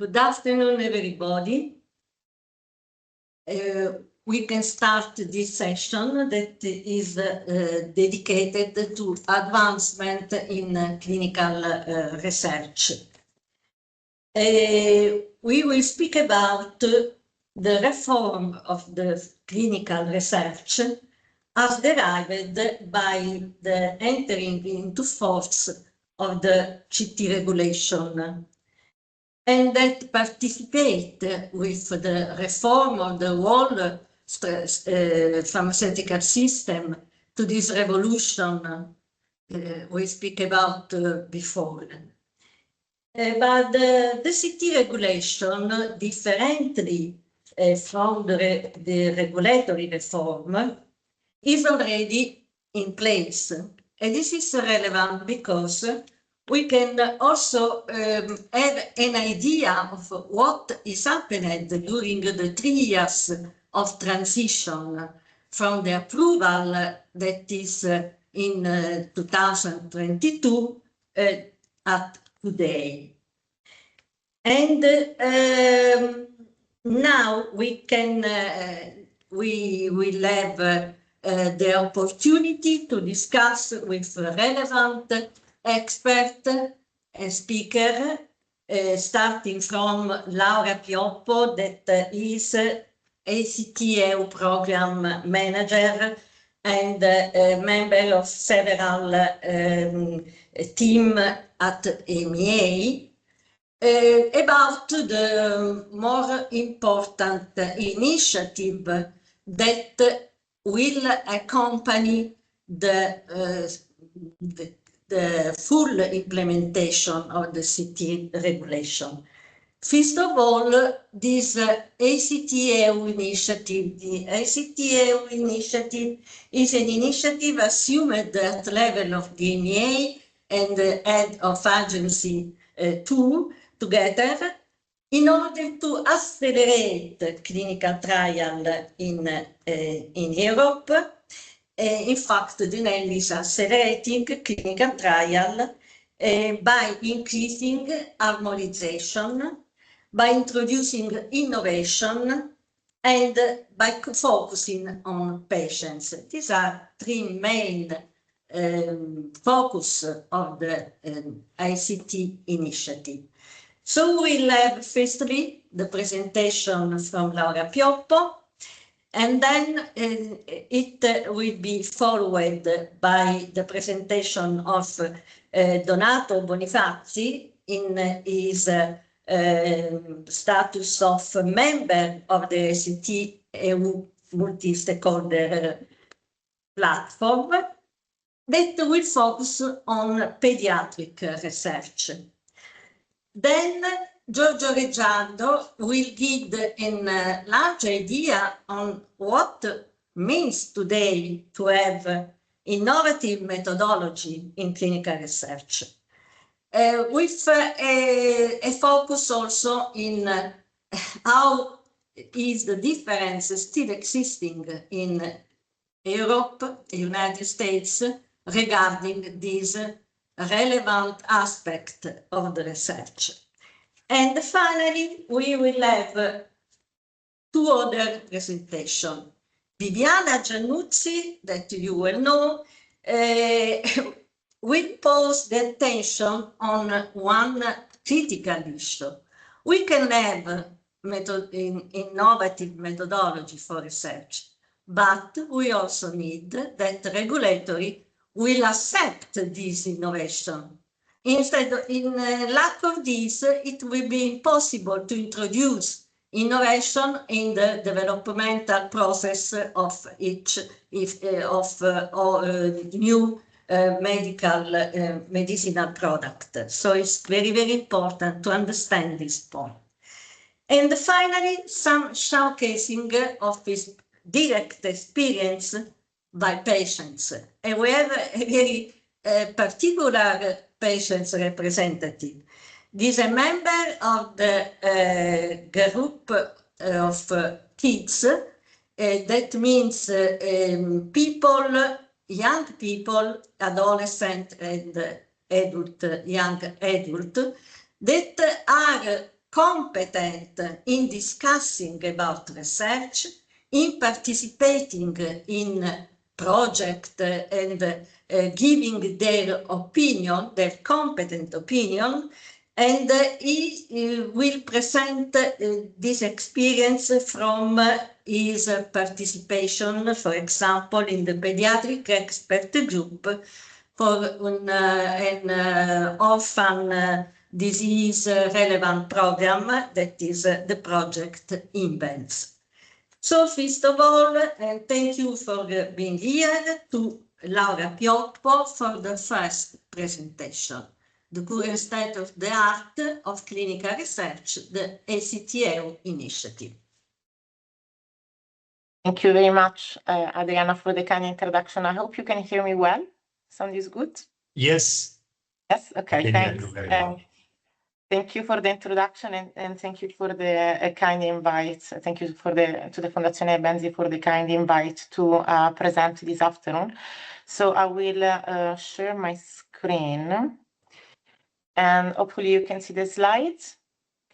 Good afternoon, everybody. We can start this session that is dedicated to advancement in clinical research. We will speak about the reform of the clinical research as derived by the entering into force of the CT regulation, and that participate with the reform of the whole pharmaceutical system to this revolution we speak about before. But the CT regulation, differently from the regulatory reform, is already in place. And this is relevant because we can also have an idea of what is happened during the 3 years of transition from the approval that is in 2022 at today. And now we will have the opportunity to discuss with relevant expert speaker, starting from Laura Pioppo, that is ACT-EU program manager and a member of several team at EMEA, about the more important initiative that will accompany the full implementation of the CT regulation. First of all, this ACT-EU initiative. The ACT-EU initiative is an initiative assumed at the level of the EMEA and the head of agency together in order to accelerate clinical trial in Europe. In fact, the name is accelerating clinical trial by increasing harmonization, by introducing innovation, and by focusing on patients. These are 3 main focus of the ICT initiative. So we'll have firstly the presentation from Laura Pioppo, and then it will be followed by the presentation of Donato Bonifazi in his status of member of the ACT-EU multi-stakeholder platform that will focus on pediatric research. Then Giorgio Reggiardo will give a large idea on what means today to have innovative methodology in clinical research, with a focus also in how is the difference still existing in Europe, the United States, regarding this relevant aspect of the research. And finally, we will have 2 other presentations. Viviana Giannuzzi, that you will know, will pose the attention on one critical issue. We can have innovative methodology for research, but we also need that regulatory will accept this innovation. Instead, in lack of this, it will be impossible to introduce innovation in the developmental process of new medicinal product. So it's very, very important to understand this point. And finally, some showcasing of his direct experience by patients. And we have a very particular patients representative. This is a member of the group of kids. That means people, young people, adolescent and adult, young adult, that are competent in discussing about research, in participating in project and giving their opinion, their competent opinion, and he will present this experience from his participation, for example, in the pediatric expert group for an orphan disease relevant program that is the project in Benzi. So first of all, thank you for being here, to Laura Pioppo for the first presentation, the current state of the art of clinical research, the ACTEO initiative. Thank you very much, Adriana, for the kind introduction. I hope you can hear me well. Sound is good? Yes. Yes, okay, thanks. Thank you for the introduction and thank you for the kind invite. Thank you to the Fondazione Benzi for the kind invite to present this afternoon. So I will share my screen and hopefully you can see the slides.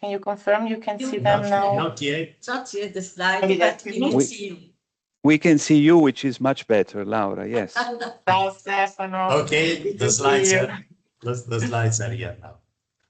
Can you confirm you can see them now? Not yet. Not yet the slide, but we can see you. We can see you, which is much better, Laura, yes. Stefano. Okay, the slides are here now.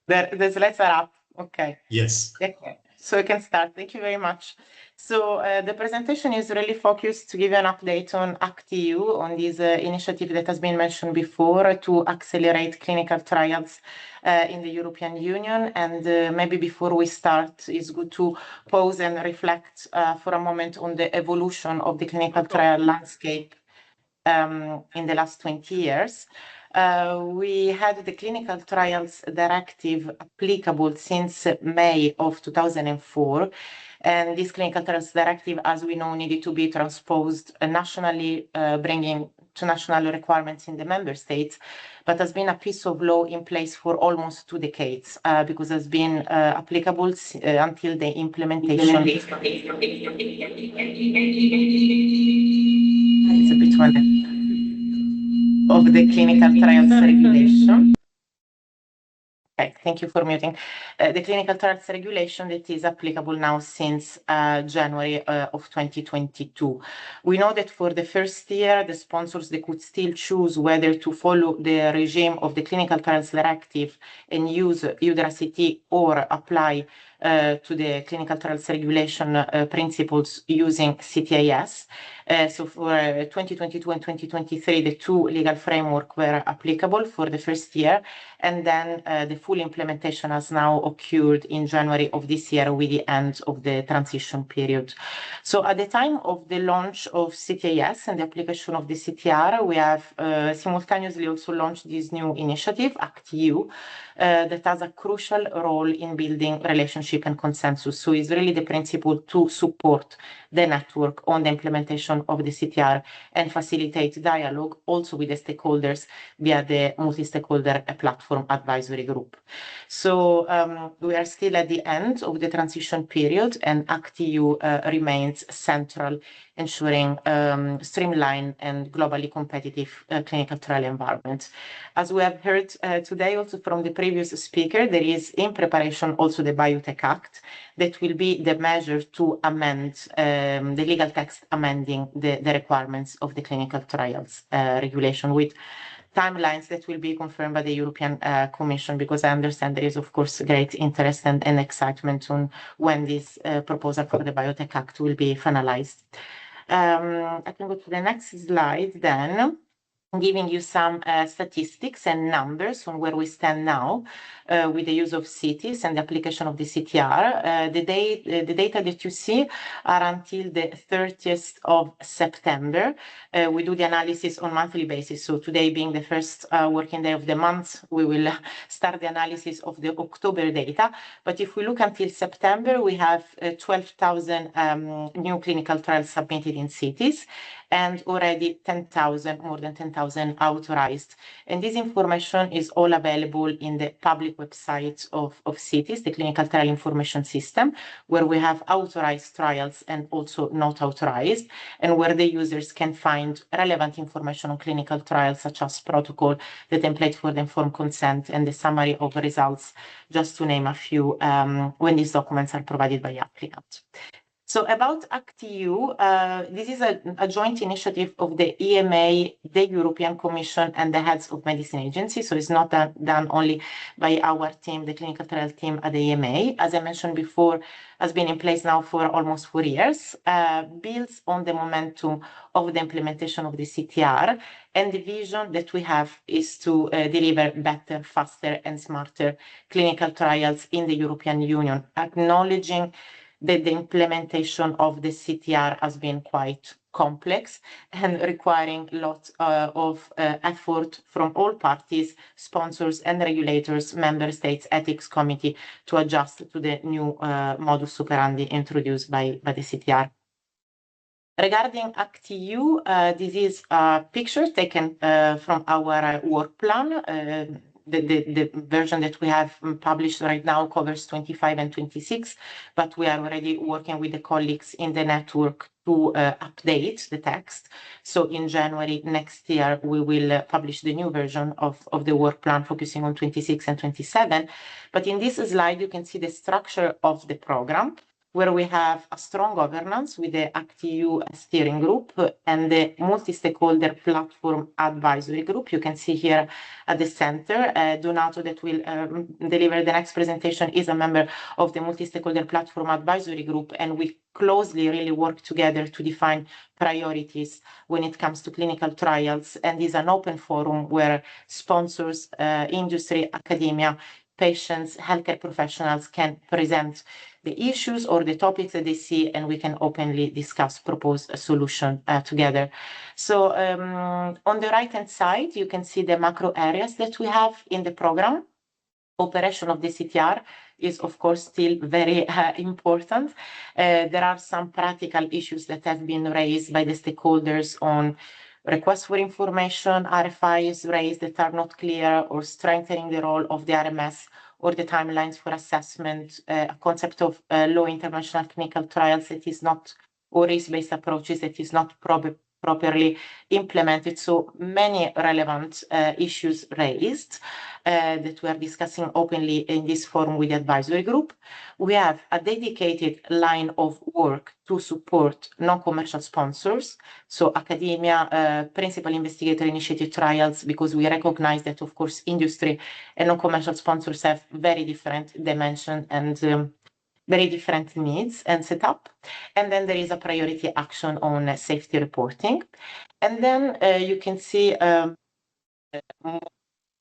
The slides are up. Okay. Yes. Okay. So we can start. Thank you very much. So the presentation is really focused to give you an update on ACTEO, on this initiative that has been mentioned before to accelerate clinical trials in the European Union. And maybe before we start, it's good to pause and reflect for a moment on the evolution of the clinical trial landscape in the last 20 years. We had the Clinical Trials Directive applicable since May of 2004. And this Clinical Trials Directive, as we know, needed to be transposed nationally, bringing to national requirements in the member states, but has been a piece of law in place for almost 2 decades, because it has been applicable until the implementation. It's a bit of the clinical trials regulation. Okay, thank you for muting. The clinical trials regulation that is applicable now since January of 2022. We know that for the first year, the sponsors, they could still choose whether to follow the regime of the clinical trials directive and use EUDRA-CT or apply to the clinical trials regulation principles using CTIS. So for 2022 and 2023, the 2 legal framework were applicable for the first year, and then the full implementation has now occurred in January of this year with the end of the transition period. So at the time of the launch of CTIS and the application of the CTR, we have simultaneously also launched this new initiative, ACTEO, that has a crucial role in building relationship and consensus. So it's really the principle to support the network on the implementation of the CTR and facilitate dialogue also with the stakeholders via the multi-stakeholder platform advisory group. So we are still at the end of the transition period, and ACTEO remains central, ensuring streamlined and globally competitive clinical trial environment. As we have heard today also from the previous speaker, there is in preparation also the Biotech Act that will be the measure to amend the legal text amending the requirements of the clinical trials regulation with timelines that will be confirmed by the European Commission, because I understand there is, of course, great interest and excitement on when this proposal for the Biotech Act will be finalized. I can go to the next slide then, giving you some statistics and numbers on where we stand now with the use of CTs and the application of the CTR. The data that you see are until the 30th of September. We do the analysis on monthly basis. So today being the first working day of the month, we will start the analysis of the October data. But if we look until September, we have 12,000 new clinical trials submitted in CTs and already more than 10,000 authorized. And this information is all available in the public website of CITIS, the Clinical Trial Information System, where we have authorized trials and also not authorized, and where the users can find relevant information on clinical trials, such as protocol, the template for the informed consent, and the summary of results, just to name a few, when these documents are provided by the applicant. So about ACT-EU, this is a joint initiative of the EMA, the European Commission, and the heads of medicine agencies. So it's not done only by our team, the clinical trial team at the EMA. As I mentioned before, has been in place now for almost 4 years, builds on the momentum of the implementation of the CTR. And the vision that we have is to deliver better, faster, and smarter clinical trials in the European Union, acknowledging that the implementation of the CTR has been quite complex and requiring lots of effort from all parties, sponsors and regulators, member states, ethics committee, to adjust to the new modus operandi introduced by the CTR. Regarding ACT-EU, this is a picture taken from our work plan. The version that we have published right now covers 25 and 26, but we are already working with the colleagues in the network to update the text. So in January next year, we will publish the new version of the work plan focusing on 26 and 27. But in this slide, you can see the structure of the program, where we have a strong governance with the ACT-EU steering group and the multi-stakeholder platform advisory group. You can see here at the center, Donato, that will deliver the next presentation, is a member of the multi-stakeholder platform advisory group, and we closely really work together to define priorities when it comes to clinical trials, and is an open forum where sponsors, industry, academia, patients, healthcare professionals can present the issues or the topics that they see, and we can openly discuss, propose a solution together. So on the right-hand side, you can see the macro areas that we have in the program. Operation of the CTR is, of course, still very important. There are some practical issues that have been raised by the stakeholders on requests for information, RFIs raised that are not clear, or strengthening the role of the RMS, or the timelines for assessment, a concept of low interventional clinical trials that is not, or risk-based approaches that is not properly implemented. So many relevant issues raised that we are discussing openly in this forum with the advisory group. We have a dedicated line of work to support non-commercial sponsors, so academia, principal investigator-initiated trials, because we recognize that, of course, industry and non-commercial sponsors have very different dimensions and very different needs and setup. And then there is a priority action on safety reporting. And then you can see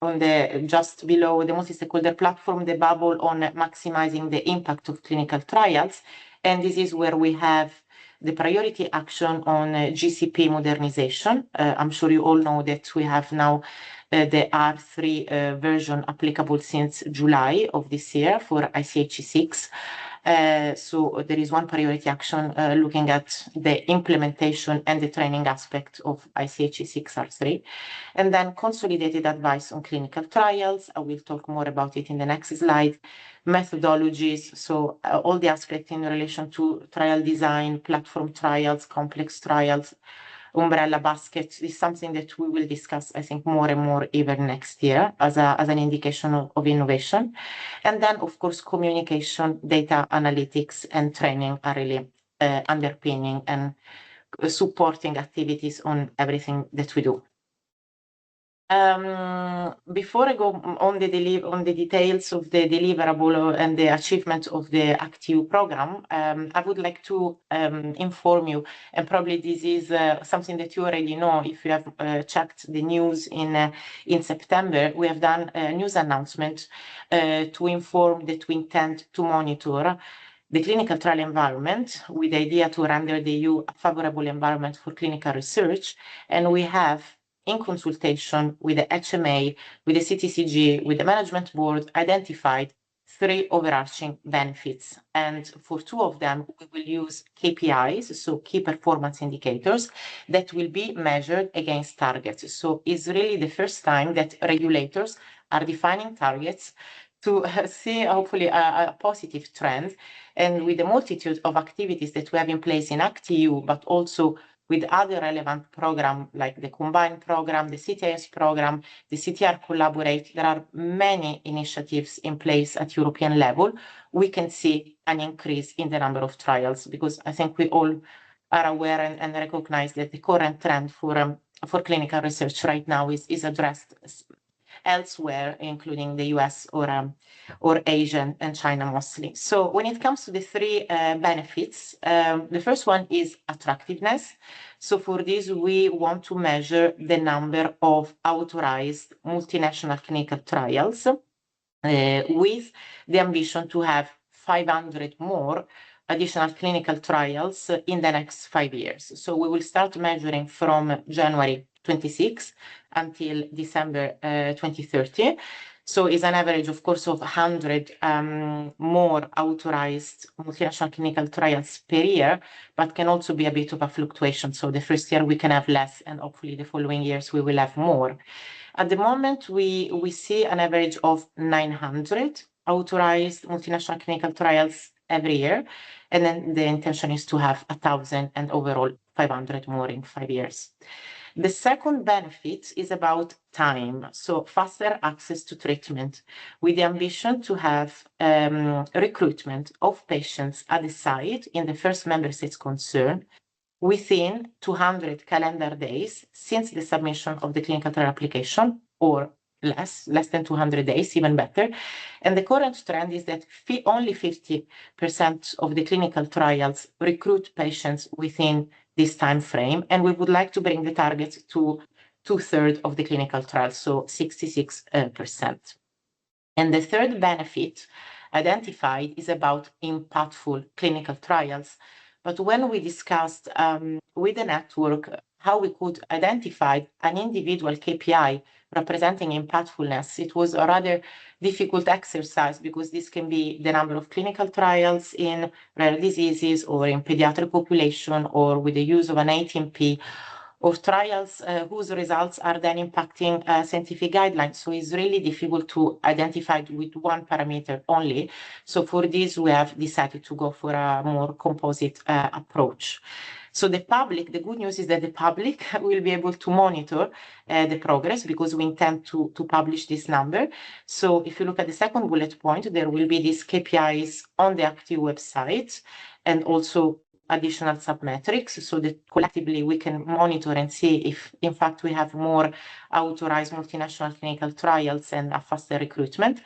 on the just below the multi-stakeholder platform, the bubble on maximizing the impact of clinical trials. And this is where we have the priority action on GCP modernization. I'm sure you all know that we have now the R3 version applicable since July of this year for ICH 6. So there is one priority action looking at the implementation and the training aspect of ICH 6 R3. And then consolidated advice on clinical trials. I will talk more about it in the next slide. Methodologies, so all the aspects in relation to trial design, platform trials, complex trials, umbrella basket is something that we will discuss, I think, more and more even next year as an indication of innovation. And then, of course, communication, data analytics, and training are really underpinning and supporting activities on everything that we do. Before I go on the details of the deliverable and the achievement of the ACT-EU program, I would like to inform you, and probably this is something that you already know if you have checked the news in September. We have done a news announcement to inform that we intend to monitor the clinical trial environment with the idea to render the EU a favorable environment for clinical research, and we have, in consultation with the HMA, with the CTCG, with the management board, identified three overarching benefits. And for two of them, we will use KPIs, so key performance indicators, that will be measured against targets. So it's really the first time that regulators are defining targets to see hopefully a positive trend. And with the multitude of activities that we have in place in ACT-EU, but also with other relevant programs like the Combine program, the CTIS program, the CTR Collaborate, there are many initiatives in place at European level. We can see an increase in the number of trials, because I think we all are aware and recognize that the current trend for clinical research right now is addressed elsewhere, including the US or Asia and China mostly. So when it comes to the three benefits, the first one is attractiveness. So for this, we want to measure the number of authorized multinational clinical trials with the ambition to have 500 more additional clinical trials in the next 5 years. So we will start measuring from January 26 until December 2030. So it's an average, of course, of 100 more authorized multinational clinical trials per year, but can also be a bit of a fluctuation. So the first year we can have less, and hopefully the following years we will have more. At the moment, we see an average of 900 authorized multinational clinical trials every year, and then the intention is to have 1,000 and overall 500 more in 5 years. The second benefit is about time, so faster access to treatment, with the ambition to have recruitment of patients at the site in the first member states concerned within 200 calendar days since the submission of the clinical trial application, or less than 200 days, even better. And the current trend is that only 50% of the clinical trials recruit patients within this time frame, and we would like to bring the target to 2/3 of the clinical trials, so 66%. And the third benefit identified is about impactful clinical trials. But when we discussed with the network how we could identify an individual KPI representing impactfulness, it was a rather difficult exercise, because this can be the number of clinical trials in rare diseases or in pediatric population, or with the use of an 18P, or trials whose results are then impacting scientific guidelines. So it's really difficult to identify with one parameter only. So for this, we have decided to go for a more composite approach. So the good news is that the public will be able to monitor the progress, because we intend to publish this number. So if you look at the second bullet point, there will be these KPIs on the ACT-EU website, and also additional submetrics, so that collectively we can monitor and see if, in fact, we have more authorized multinational clinical trials and a faster recruitment.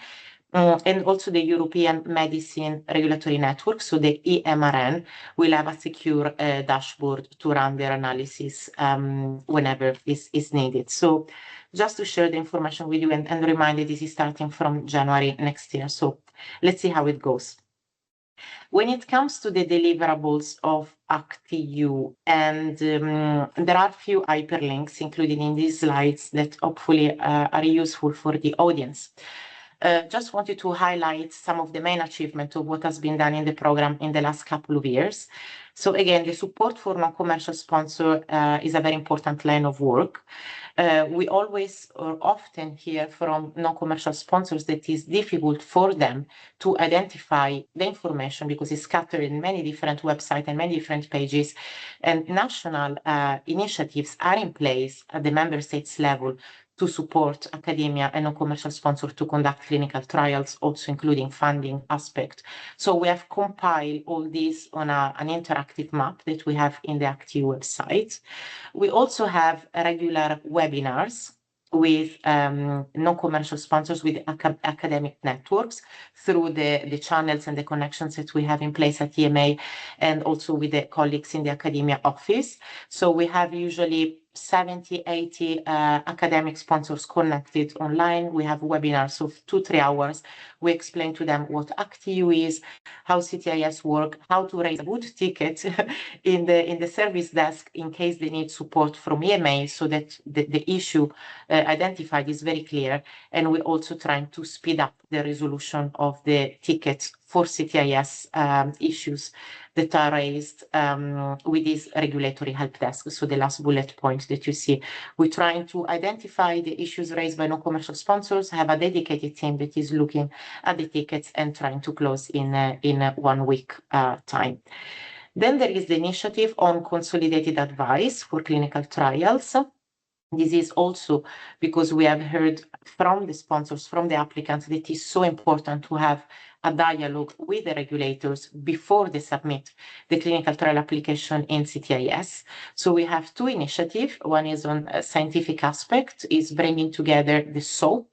And also the European Medicine Regulatory Network, so the EMRN, will have a secure dashboard to run their analysis whenever is needed. So just to share the information with you and remind that this is starting from January next year. So let's see how it goes. When it comes to the deliverables of ACT-EU, and there are a few hyperlinks included in these slides that hopefully are useful for the audience. Just wanted to highlight some of the main achievements of what has been done in the program in the last couple of years. So again, the support for non-commercial sponsor is a very important line of work. We always or often hear from non-commercial sponsors that it is difficult for them to identify the information, because it's scattered in many different websites and many different pages. And national initiatives are in place at the member states level to support academia and non-commercial sponsors to conduct clinical trials, also including funding aspect. So we have compiled all this on an interactive map that we have in the ACT-EU website. We also have regular webinars with non-commercial sponsors, with academic networks, through the channels and the connections that we have in place at EMA, and also with the colleagues in the academia office. So we have usually 70, 80 academic sponsors connected online. We have webinars of 2-3 hours. We explain to them what ACTIU is, how CTIS work, how to raise a good ticket in the service desk in case they need support from EMA, so that the issue identified is very clear. And we're also trying to speed up the resolution of the tickets for CTIS issues that are raised with this regulatory help desk. So the last bullet point that you see, we're trying to identify the issues raised by non-commercial sponsors, have a dedicated team that is looking at the tickets and trying to close in 1 week time. Then there is the initiative on consolidated advice for clinical trials. This is also because we have heard from the sponsors, from the applicants, that it is so important to have a dialogue with the regulators before they submit the clinical trial application in CTIS. So we have 2 initiatives. One is on a scientific aspect, is bringing together the SOAP,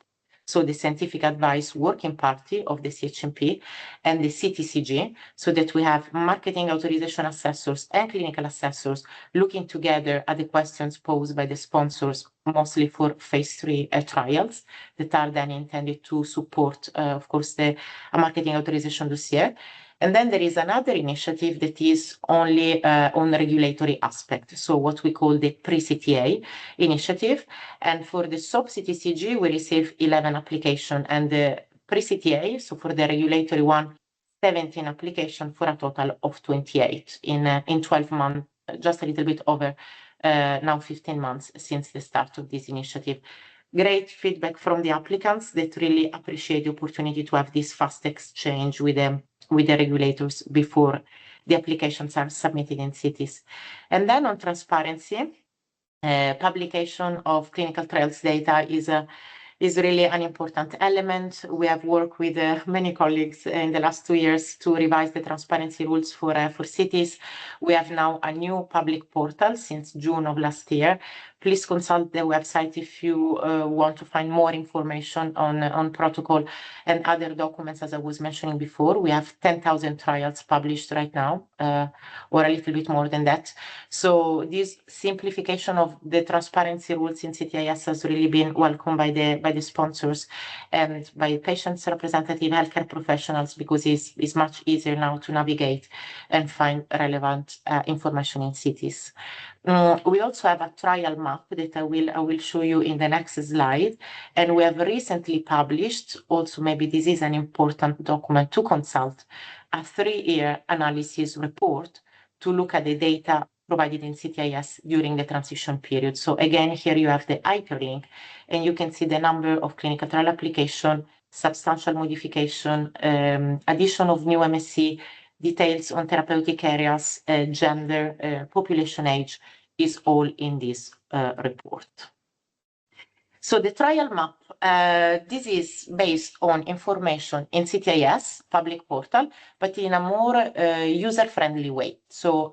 so the Scientific Advice Working Party of the CHMP, and the CTCG, so that we have marketing authorization assessors and clinical assessors looking together at the questions posed by the sponsors, mostly for phase 3 trials that are then intended to support, of course, a marketing authorization dossier. And then there is another initiative that is only on regulatory aspect, so what we call the pre-CTA initiative. And for the SOP-CTCG, we receive 11 applications, and the pre-CTA, so for the regulatory one, 17 applications, for a total of 28 in 12 months, just a little bit over now 15 months since the start of this initiative. Great feedback from the applicants that really appreciate the opportunity to have this fast exchange with the regulators before the applications are submitted in cities. And then on transparency, publication of clinical trials data is really an important element. We have worked with many colleagues in the last 2 years to revise the transparency rules for cities. We have now a new public portal since June of last year. Please consult the website if you want to find more information on protocol and other documents. As I was mentioning before, we have 10,000 trials published right now, or a little bit more than that. So this simplification of the transparency rules in CTIS has really been welcomed by the sponsors and by patients' representative healthcare professionals, because it's much easier now to navigate and find relevant information in cities. We also have a trial map that I will show you in the next slide, and we have recently published, also maybe this is an important document to consult, a 3-year analysis report to look at the data provided in CTIS during the transition period. So again, here you have the hyperlink, and you can see the number of clinical trial application, substantial modification, addition of new MSc, details on therapeutic areas, gender, population age, is all in this report. So the trial map, this is based on information in CTIS public portal, but in a more user-friendly way. So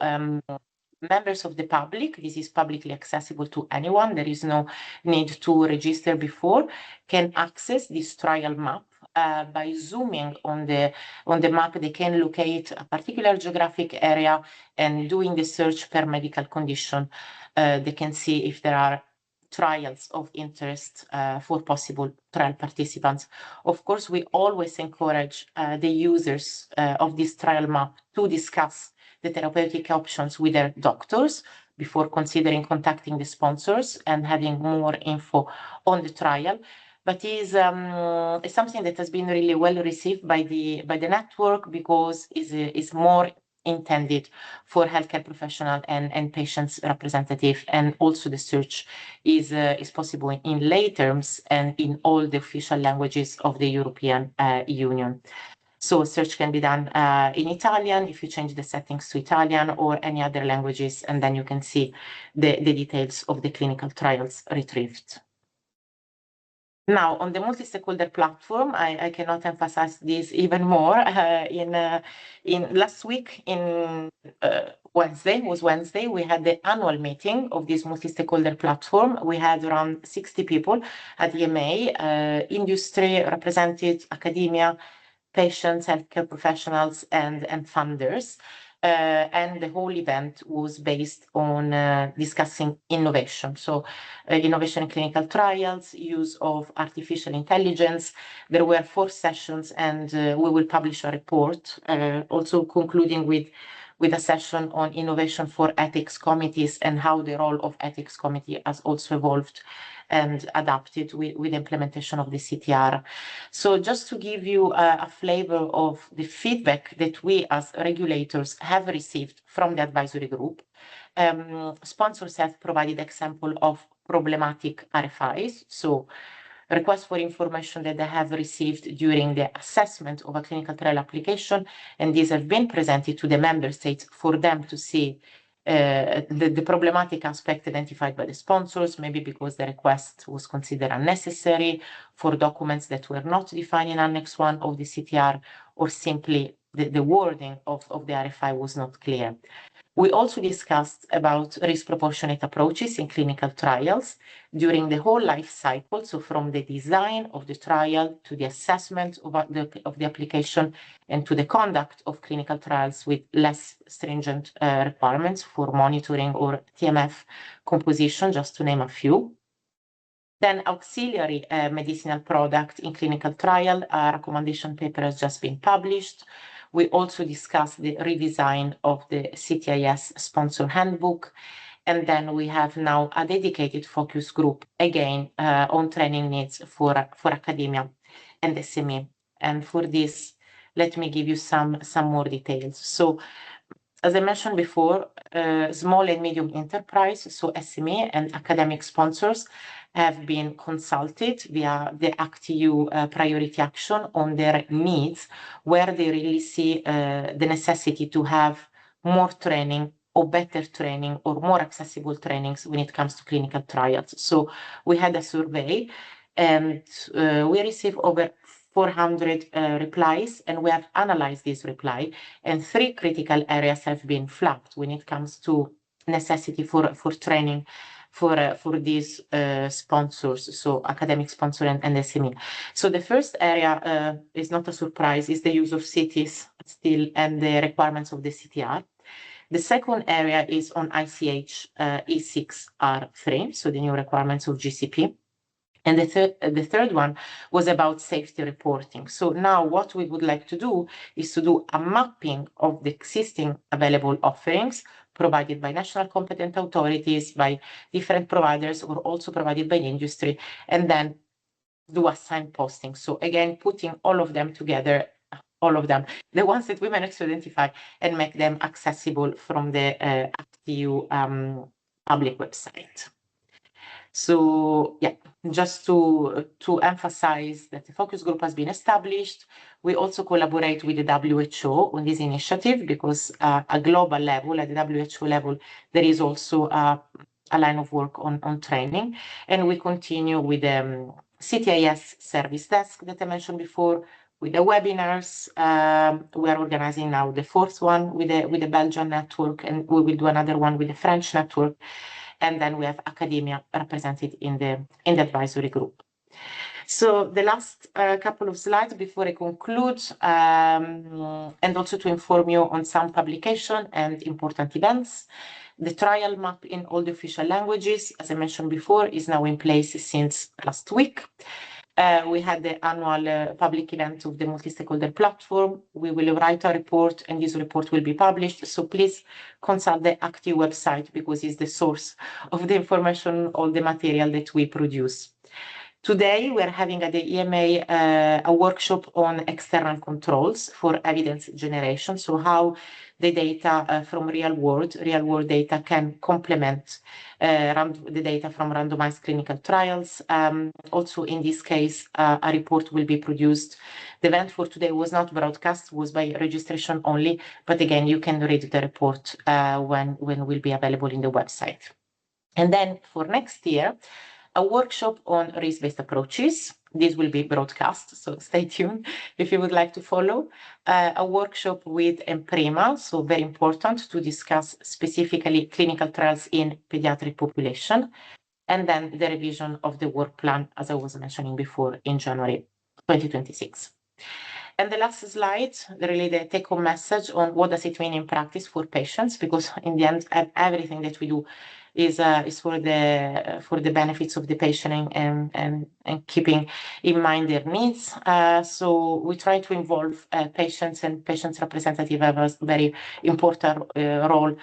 members of the public, this is publicly accessible to anyone, there is no need to register before, can access this trial map. By zooming on the map, they can locate a particular geographic area, and doing the search per medical condition, they can see if there are trials of interest for possible trial participants. Of course, we always encourage the users of this trial map to discuss the therapeutic options with their doctors before considering contacting the sponsors and having more info on the trial. But is something that has been really well received by the network, because is more intended for healthcare professional and patients representative, and also the search is possible in lay terms and in all the official languages of the European Union. So search can be done in Italian if you change the settings to Italian, or any other languages, and then you can see the details of the clinical trials retrieved. Now, on the multi-stakeholder platform, I cannot emphasize this even more. In last week, in Wednesday, we had the annual meeting of this multi-stakeholder platform. We had around 60 people at EMA, industry represented, academia, patients, healthcare professionals, and funders. and the whole event was based on discussing innovation. So innovation in clinical trials, use of artificial intelligence. There were 4 sessions, and we will publish a report, also concluding with a session on innovation for ethics committees and how the role of ethics committee has also evolved and adapted with implementation of the CTR. So just to give you a flavor of the feedback that we as regulators have received from the advisory group, sponsors have provided example of problematic RFIs. So requests for information that they have received during the assessment of a clinical trial application, and these have been presented to the member states for them to see the problematic aspect identified by the sponsors, maybe because the request was considered unnecessary for documents that were not defined in Annex 1 of the CTR, or simply the wording of the RFI was not clear. We also discussed about risk proportionate approaches in clinical trials during the whole life cycle, so from the design of the trial to the assessment of the application and to the conduct of clinical trials with less stringent requirements for monitoring or TMF composition, just to name a few. Then auxiliary medicinal product in clinical trial, a recommendation paper has just been published. We also discussed the redesign of the CTIS sponsor handbook. And then we have now a dedicated focus group, again, on training needs for academia and SME. And for this, let me give you some more details. So, as I mentioned before, small and medium enterprise, so SME and academic sponsors, have been consulted via the ACT-EU priority action on their needs, where they really see the necessity to have more training or better training or more accessible trainings when it comes to clinical trials. So we had a survey, and we received over 400 replies, and we have analyzed this reply, and 3 critical areas have been flagged when it comes to necessity for training for these sponsors, so academic sponsor and SME. So the first area is not a surprise, is the use of CTs still and the requirements of the CTR. The second area is on ICH E6R3, so the new requirements of GCP. And the third one was about safety reporting. So now what we would like to do is to do a mapping of the existing available offerings provided by national competent authorities, by different providers, or also provided by the industry, and then do a signposting. So again, putting all of them together, all of them, the ones that we managed to identify, and make them accessible from the ACT-EU public website. So yeah, just to emphasize that the focus group has been established. We also collaborate with the WHO on this initiative, because at a global level, at the WHO level, there is also a line of work on training. And we continue with the CTIS service desk that I mentioned before, with the webinars. We are organizing now the 4th one with the Belgian network, and we will do another one with the French network. And then we have academia represented in the advisory group. So the last couple of slides before I conclude, and also to inform you on some publication and important events. The trial map in all the official languages, as I mentioned before, is now in place since last week. We had the annual public event of the multi-stakeholder platform. We will write a report, and this report will be published. So please consult the ACT-EU website, because it's the source of the information, all the material that we produce. Today, we are having at the EMA a workshop on external controls for evidence generation. So how the data from real world data can complement the data from randomized clinical trials. Also, in this case, a report will be produced. The event for today was not broadcast, was by registration only. But again, you can read the report when will be available in the website. And then for next year, a workshop on risk-based approaches. This will be broadcast, so stay tuned if you would like to follow. A workshop with Emprema, so very important to discuss specifically clinical trials in pediatric population. And then the revision of the work plan, as I was mentioning before, in January 2026. And the last slide, really the take-home message on what does it mean in practice for patients, because in the end, everything that we do is for the benefits of the patient and keeping in mind their needs. So we try to involve patients, and patients representative have a very important role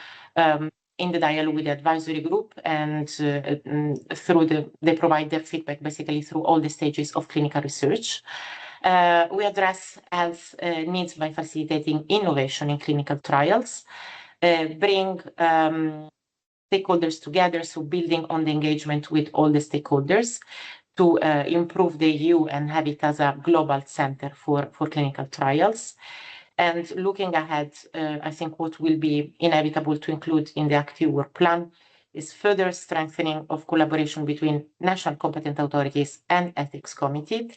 in the dialogue with the advisory group, and they provide their feedback basically through all the stages of clinical research. We address health needs by facilitating innovation in clinical trials, bring stakeholders together, so building on the engagement with all the stakeholders to improve the EU and have it as a global center for clinical trials. And looking ahead, I think what will be inevitable to include in the active work plan is further strengthening of collaboration between national competent authorities and ethics committee.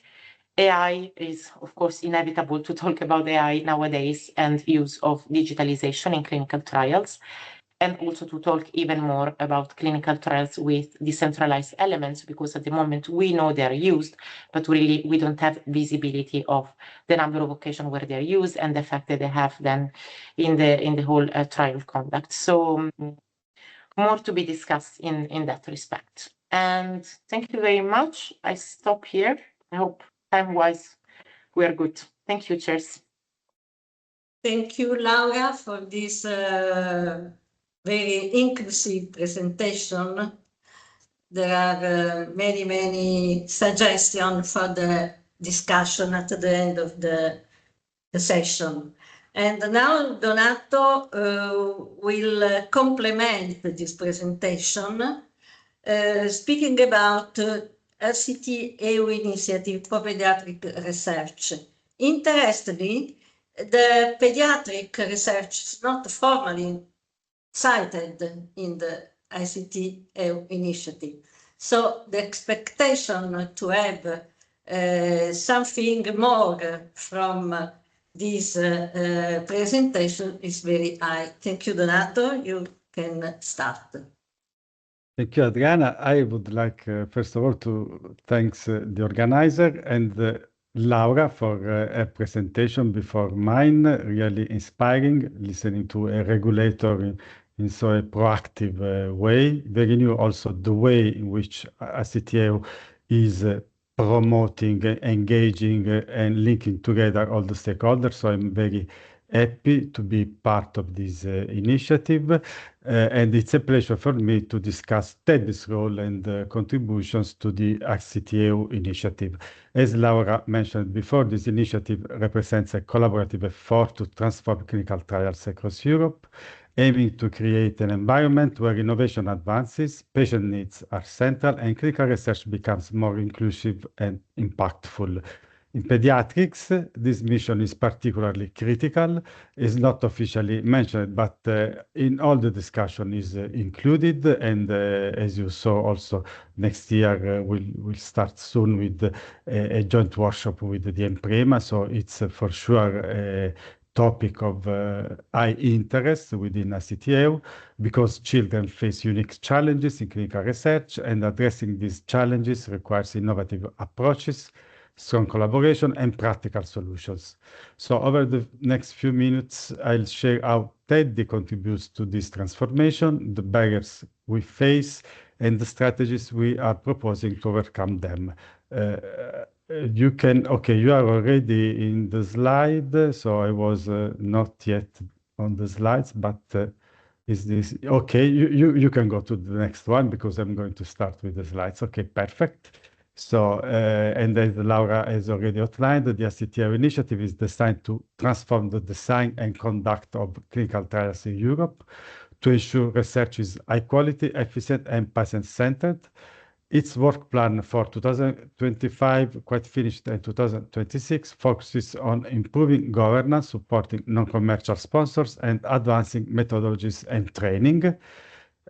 AI is, of course, inevitable to talk about AI nowadays and use of digitalization in clinical trials, and also to talk even more about clinical trials with decentralized elements, because at the moment we know they're used, but really we don't have visibility of the number of occasions where they're used and the effect that they have then in the whole trial conduct. So more to be discussed in that respect. And thank you very much. I stop here. I hope time-wise we are good. Thank you, Chairs. Thank you, Laura, for this very inclusive presentation. There are many suggestions for the discussion at the end of the session. And now Donato will complement this presentation, speaking about RCT EU initiative for pediatric research. Interestingly, the pediatric research is not formally cited in the ICT EU initiative. So the expectation to have something more from this presentation is very high. Thank you, Donato. You can start. Thank you, Adriana. I would like, first of all, to thank the organizer and Laura for a presentation before mine, really inspiring, listening to a regulator in so a proactive way. Very new also the way in which ICT is promoting, engaging, and linking together all the stakeholders. So I'm very happy to be part of this initiative. And it's a pleasure for me to discuss TED's role and contributions to the ICT initiative. As Laura mentioned before, this initiative represents a collaborative effort to transform clinical trials across Europe, aiming to create an environment where innovation advances, patient needs are central, and clinical research becomes more inclusive and impactful. In pediatrics, this mission is particularly critical. It's not officially mentioned, but in all the discussion is included. And as you saw also next year, we'll start soon with a joint workshop with the EMPREMA. So it's for sure a topic of high interest within ICT, because children face unique challenges in clinical research, and addressing these challenges requires innovative approaches, strong collaboration, and practical solutions. So over the next few minutes, I'll share how TED contributes to this transformation, the barriers we face, and the strategies we are proposing to overcome them. You are already in the slide, so I was not yet on the slides, but is this okay? You can go to the next one, because I'm going to start with the slides. Okay, perfect. So, and as Laura has already outlined, the ICT initiative is designed to transform the design and conduct of clinical trials in Europe to ensure research is high quality, efficient, and patient-centered. Its work plan for 2025, quite finished in 2026, focuses on improving governance, supporting non-commercial sponsors, and advancing methodologies and training.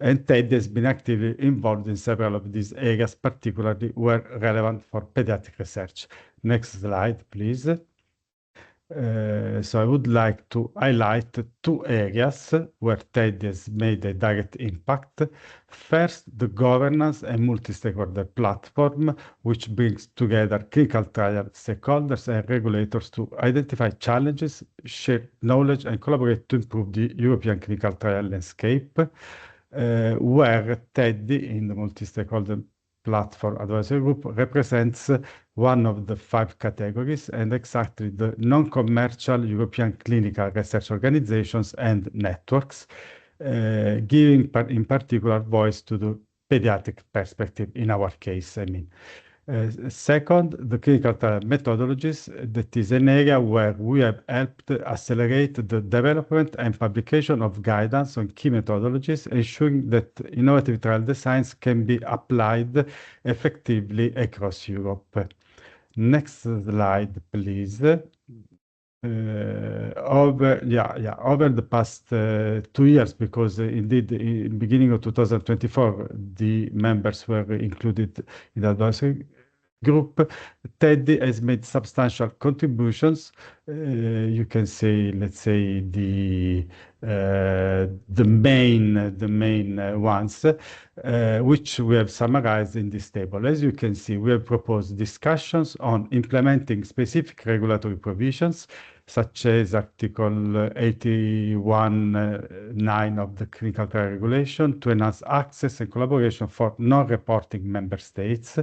And TED has been actively involved in several of these areas, particularly where relevant for pediatric research. Next slide, please. So I would like to highlight two areas where TED has made a direct impact. First, the governance and multi-stakeholder platform, which brings together clinical trial stakeholders and regulators to identify challenges, share knowledge, and collaborate to improve the European clinical trial landscape, where TED in the multi-stakeholder platform advisory group represents one of the 5 categories and exactly the non-commercial European clinical research organizations and networks, giving in particular voice to the pediatric perspective in our case, I mean. Second, the clinical trial methodologies, that is an area where we have helped accelerate the development and publication of guidance on key methodologies, ensuring that innovative trial designs can be applied effectively across Europe. Next slide, please. Over the past 2 years, because indeed in the beginning of 2024, the members were included in the advisory group, TED has made substantial contributions. You can say, let's say, the main ones, which we have summarized in this table. As you can see, we have proposed discussions on implementing specific regulatory provisions, such as Article 81(9) of the Clinical Trial Regulation, to enhance access and collaboration for non-reporting member states.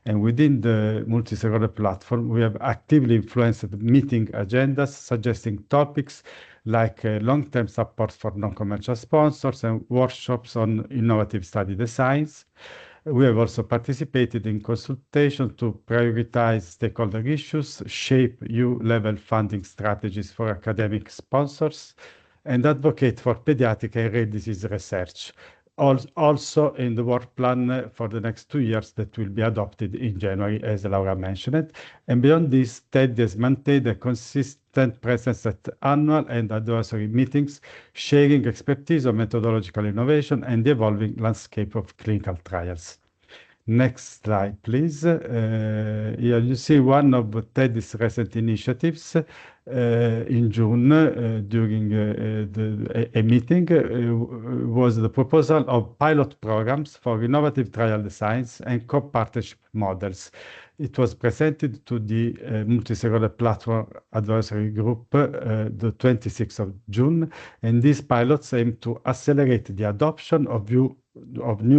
And within the multi-stakeholder platform, we have actively influenced meeting agendas, suggesting topics like long-term support for non-commercial sponsors and workshops on innovative study designs. We have also participated in consultation to prioritize stakeholder issues, shape EU-level funding strategies for academic sponsors, and advocate for pediatric and rare disease research. Also in the work plan for the next 2 years that will be adopted in January, as Laura mentioned. And beyond this, TED has maintained a consistent presence at annual and advisory meetings, sharing expertise on methodological innovation and the evolving landscape of clinical trials. Next slide, please. Here you see one of TED's recent initiatives. In June, during a meeting, was the proposal of pilot programs for innovative trial designs and co-partnership models. It was presented to the multi-stakeholder platform advisory group the 26th of June, and these pilots aim to accelerate the adoption of new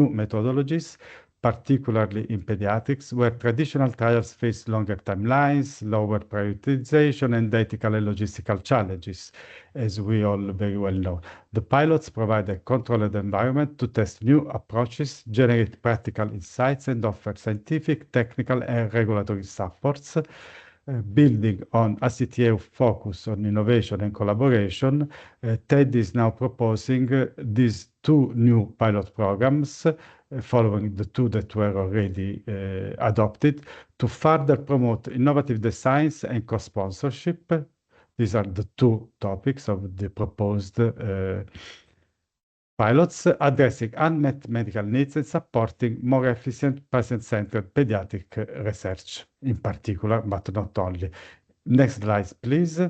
methodologies, particularly in pediatrics, where traditional trials face longer timelines, lower prioritization, and ethical and logistical challenges, as we all very well know. The pilots provide a controlled environment to test new approaches, generate practical insights, and offer scientific, technical, and regulatory supports. Building on ACTA focus on innovation and collaboration, TED is now proposing these 2 new pilot programs, following the 2 that were already adopted, to further promote innovative designs and co-sponsorship. These are the 2 topics of the proposed pilots, addressing unmet medical needs and supporting more efficient patient-centered pediatric research in particular, but not only. Next slide, please.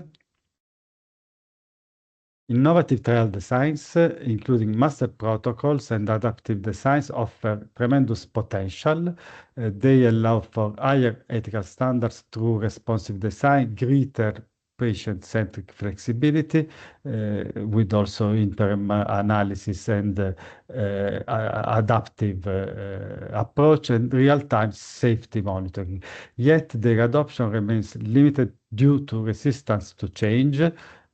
Innovative trial designs, including master protocols and adaptive designs, offer tremendous potential. They allow for higher ethical standards through responsive design, greater patient-centric flexibility, with also interim analysis and adaptive approach and real-time safety monitoring. Yet their adoption remains limited due to resistance to change,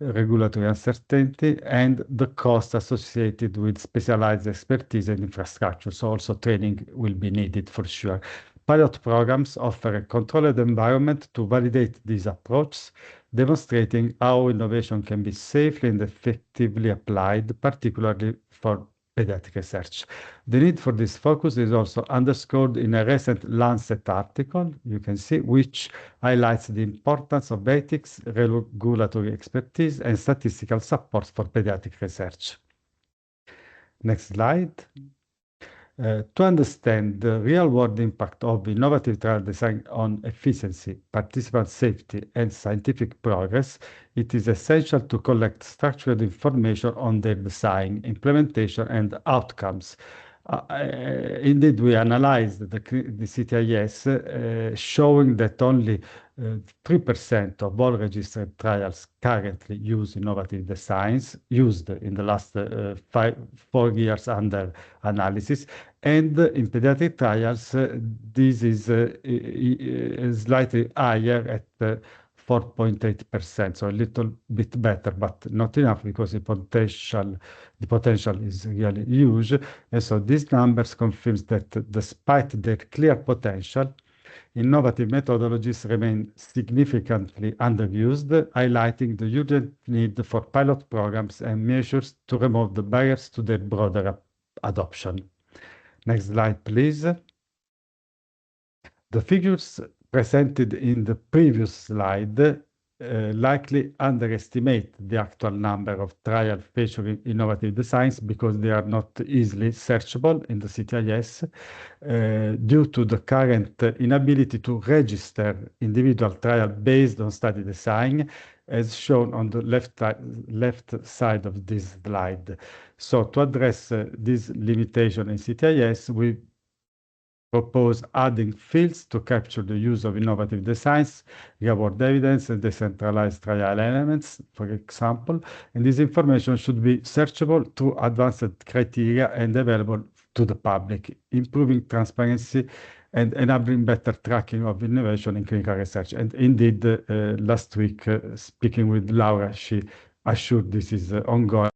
regulatory uncertainty, and the cost associated with specialized expertise and infrastructure. So also training will be needed for sure. Pilot programs offer a controlled environment to validate these approaches, demonstrating how innovation can be safely and effectively applied, particularly for pediatric research. The need for this focus is also underscored in a recent Lancet article, you can see, which highlights the importance of ethics, regulatory expertise, and statistical support for pediatric research. Next slide. To understand the real-world impact of innovative trial design on efficiency, participant safety, and scientific progress, it is essential to collect structured information on their design, implementation, and outcomes. Indeed, we analyzed the CTIS, showing that only 3% of all registered trials currently use innovative designs, used in the last 4 years under analysis. And in pediatric trials, this is slightly higher at 4.8%, so a little bit better, but not enough because the potential is really huge. And so these numbers confirms that despite their clear potential, innovative methodologies remain significantly underused, highlighting the urgent need for pilot programs and measures to remove the barriers to their broader adoption. Next slide, please. The figures presented in the previous slide likely underestimate the actual number of trials featuring innovative designs because they are not easily searchable in the CTIS due to the current inability to register individual trial based on study design, as shown on the left side of this slide. So to address this limitation in CTIS, we propose adding fields to capture the use of innovative designs, real-world evidence, and decentralized trial elements, for example. And this information should be searchable through advanced criteria and available to the public, improving transparency and enabling better tracking of innovation in clinical research. And indeed, last week, speaking with Laura, she assured this is ongoing.